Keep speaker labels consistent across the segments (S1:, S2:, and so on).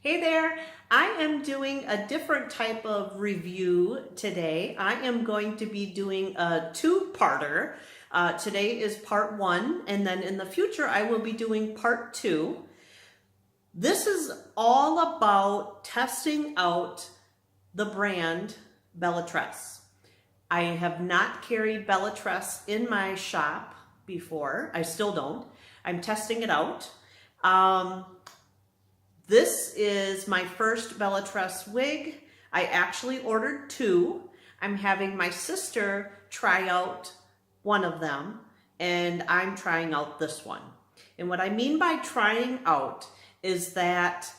S1: Hey there, I am doing a different type of review today. I am going to be doing a two-parter. Today is part one, and then in the future I will be doing part two. This is all about testing out the brand Belle Tress. I have not carried Belle Tress in my shop before. I still don't. I'm testing it out. This is my first Belle Tress wig. I actually ordered two. I'm having my sister try out one of them, and I'm trying out this one. And what I mean by trying out is that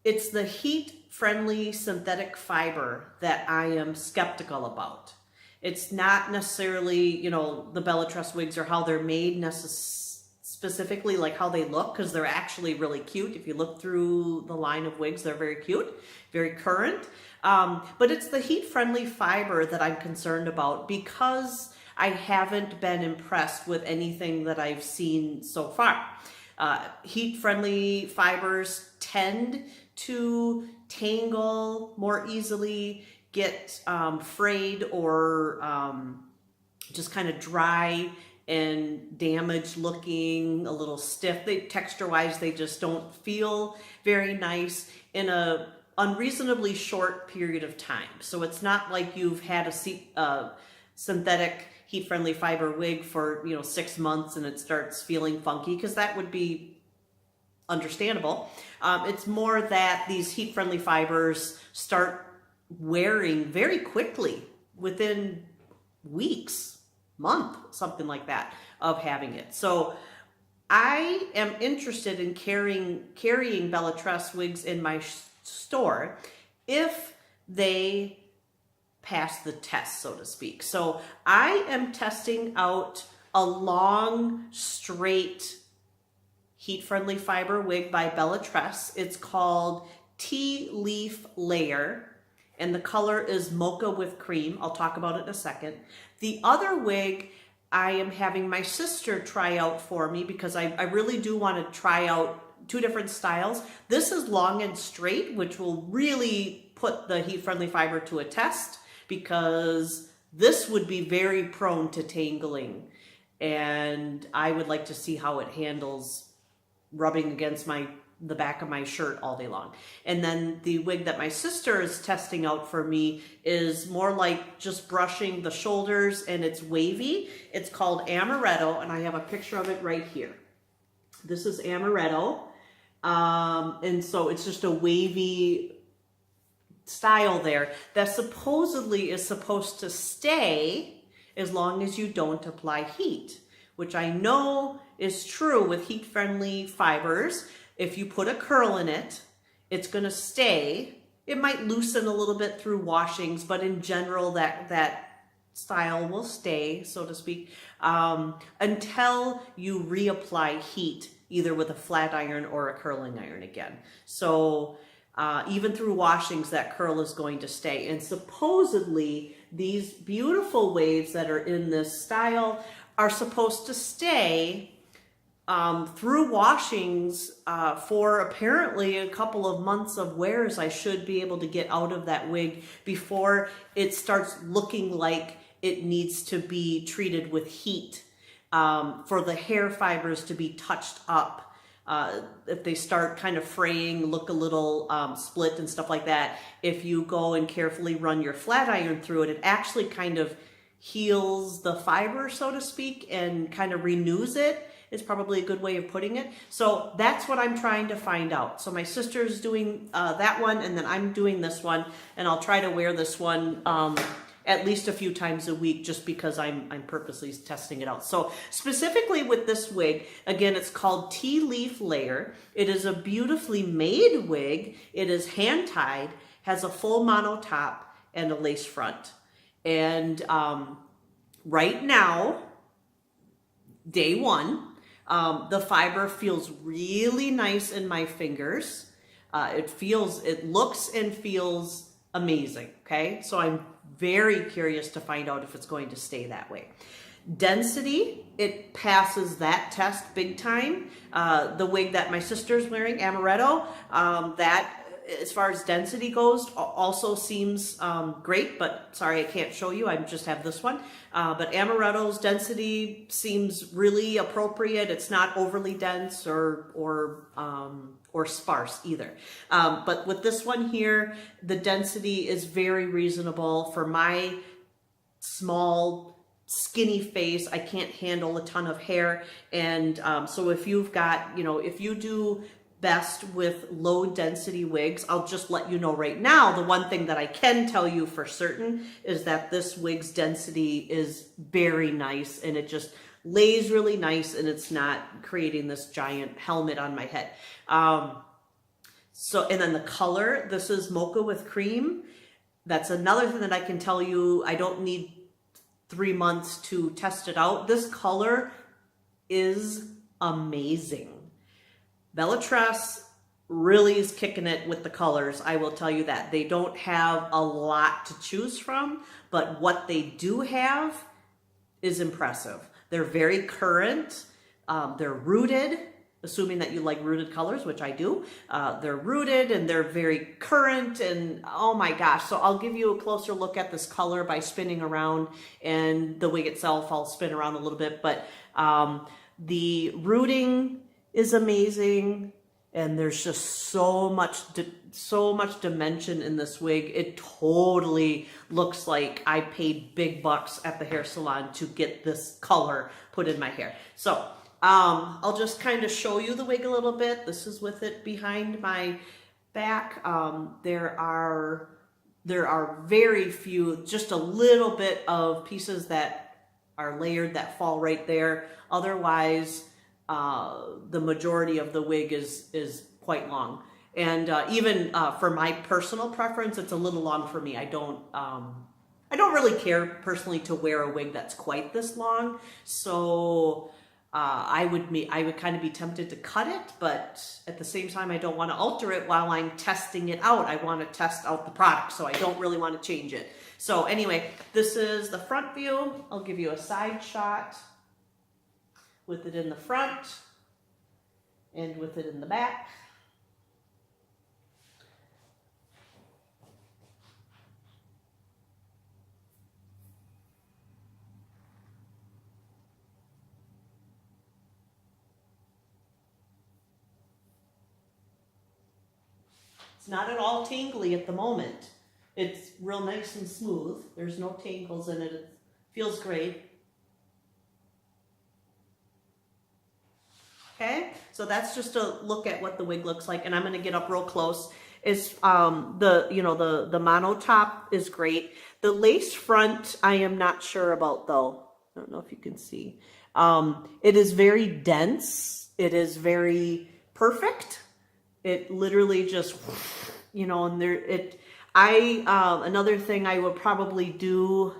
S1: it's the heat-friendly synthetic fiber that I am skeptical about. It's not necessarily, the Belle Tress wigs or how they're made specifically, like how they look, because they're actually really cute. If you look through the line of wigs, they're very cute, very current. But it's the heat-friendly fiber that I'm concerned about because I haven't been impressed with anything that I've seen so far. Heat-friendly fibers tend to tangle more easily, get frayed or just kind of dry and damaged looking, a little stiff. Texture-wise, they just don't feel very nice in a unreasonably short period of time. So it's not like you've had a synthetic heat-friendly fiber wig for 6 months and it starts feeling funky, because that would be understandable. It's more that these heat-friendly fibers start wearing very quickly within weeks, month, something like that, of having it. So I am interested in carrying Belle Tress wigs in my store if they pass the test, so to speak. So I am testing out a long, straight, heat-friendly fiber wig by Belle Tress. It's called Tea Leaf Layer, and the color is mocha with cream. I'll talk about it in a second. The other wig I am having my sister try out for me because I really do want to try out two different styles. This is long and straight, which will really put the heat-friendly fiber to a test, because this would be very prone to tangling, and I would like to see how it handles rubbing against the back of my shirt all day long. And then the wig that my sister is testing out for me is more like just brushing the shoulders, and it's wavy. It's called Amaretto, and I have a picture of it right here. This is Amaretto. And so it's just a wavy style there that supposedly is supposed to stay as long as you don't apply heat, which I know is true with heat-friendly fibers. If you put a curl in it, it's going to stay. It might loosen a little bit through washings, but in general, that style will stay, so to speak, until you reapply heat, either with a flat iron or a curling iron again. So even through washings, that curl is going to stay. And supposedly, these beautiful waves that are in this style are supposed to stay through washings for apparently a couple of months of wears. I should be able to get out of that wig before it starts looking like it needs to be treated with heat, for the hair fibers to be touched up. If they start kind of fraying, look a little split and stuff like that, if you go and carefully run your flat iron through it, it actually kind of heals the fiber, so to speak, and kind of renews it. Is probably a good way of putting it. So that's what I'm trying to find out. So my sister's doing that one, and then I'm doing this one, and I'll try to wear this one at least a few times a week, just because I'm purposely testing it out. So specifically with this wig, again, it's called Tea Leaf Layer. It is a beautifully made wig. It is hand-tied, has a full mono top, and a lace front. And right now, day one, the fiber feels really nice in my fingers. It looks and feels amazing, okay? So I'm very curious to find out if it's going to stay that way. Density, it passes that test big time. The wig that my sister's wearing, Amaretto, that as far as density goes, also seems great, but sorry, I can't show you. I just have this one. But Amaretto's density seems really appropriate. It's not overly dense or sparse either. But with this one here, the density is very reasonable for my small, skinny face. I can't handle a ton of hair. And so if you've got, if you do best with low density wigs, I'll just let you know right now, the one thing that I can tell you for certain is that this wig's density is very nice, and it just lays really nice, and it's not creating this giant helmet on my head. And then the color, this is mocha with cream. That's another thing that I can tell you. I don't need 3 months to test it out. This color is amazing. Belle Tress really is kicking it with the colors. I will tell you that. They don't have a lot to choose from, but what they do have is impressive. They're very current. They're rooted, assuming that you like rooted colors, which I do. They're rooted and they're very current, and oh my gosh. So I'll give you a closer look at this color by spinning around, and the wig itself I'll spin around a little bit, but the rooting is amazing, and there's just so much dimension in this wig. It totally looks like I paid big bucks at the hair salon to get this color put in my hair. So I'll just kind of show you the wig a little bit. This is with it behind my back. There are very few, just a little bit of pieces that are layered that fall right there. Otherwise, the majority of the wig is quite long. And even for my personal preference, it's a little long for me. I don't really care personally to wear a wig that's quite this long. So I would kind of be tempted to cut it, but at the same time, I don't want to alter it while I'm testing it out. I want to test out the product, so I don't really want to change it. So anyway, this is the front view. I'll give you a side shot with it in the front and with it in the back. It's not at all tangly at the moment. It's real nice and smooth. There's no tangles in it. It feels great. Okay, so that's just a look at what the wig looks like, and I'm going to get up real close. Is the mono top is great. The lace front I am not sure about though. I don't know if you can see. It is very dense. It is very perfect. It literally just, and there it. Another thing I would probably do,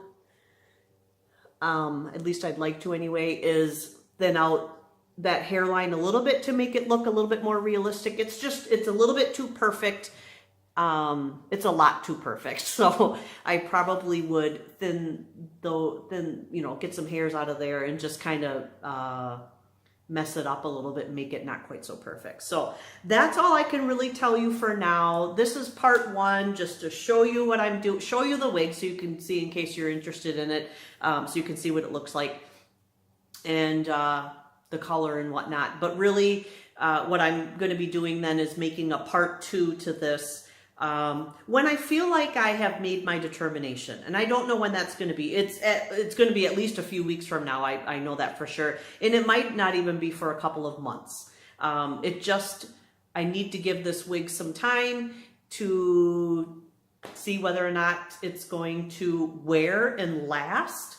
S1: at least I'd like to anyway, is thin out that hairline a little bit to make it look a little bit more realistic. It's a little bit too perfect. It's a lot too perfect. So I probably would get some hairs out of there and just kind of mess it up a little bit and make it not quite so perfect. So that's all I can really tell you for now. This is part one, just to show you what I'm doing, show you the wig so you can see in case you're interested in it, so you can see what it looks like. And the color and whatnot. But really, what I'm going to be doing then is making a part 2 to this when I feel like I have made my determination. And I don't know when that's going to be. It's going to be at least a few weeks from now. I know that for sure. And it might not even be for a couple of months. I need to give this wig some time to see whether or not it's going to wear and last,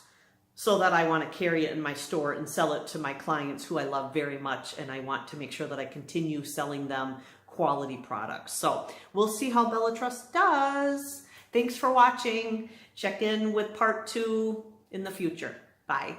S1: so that I want to carry it in my store and sell it to my clients who I love very much, and I want to make sure that I continue selling them quality products. So we'll see how Belle Tress does. Thanks for watching. Check in with part 2 in the future. Bye.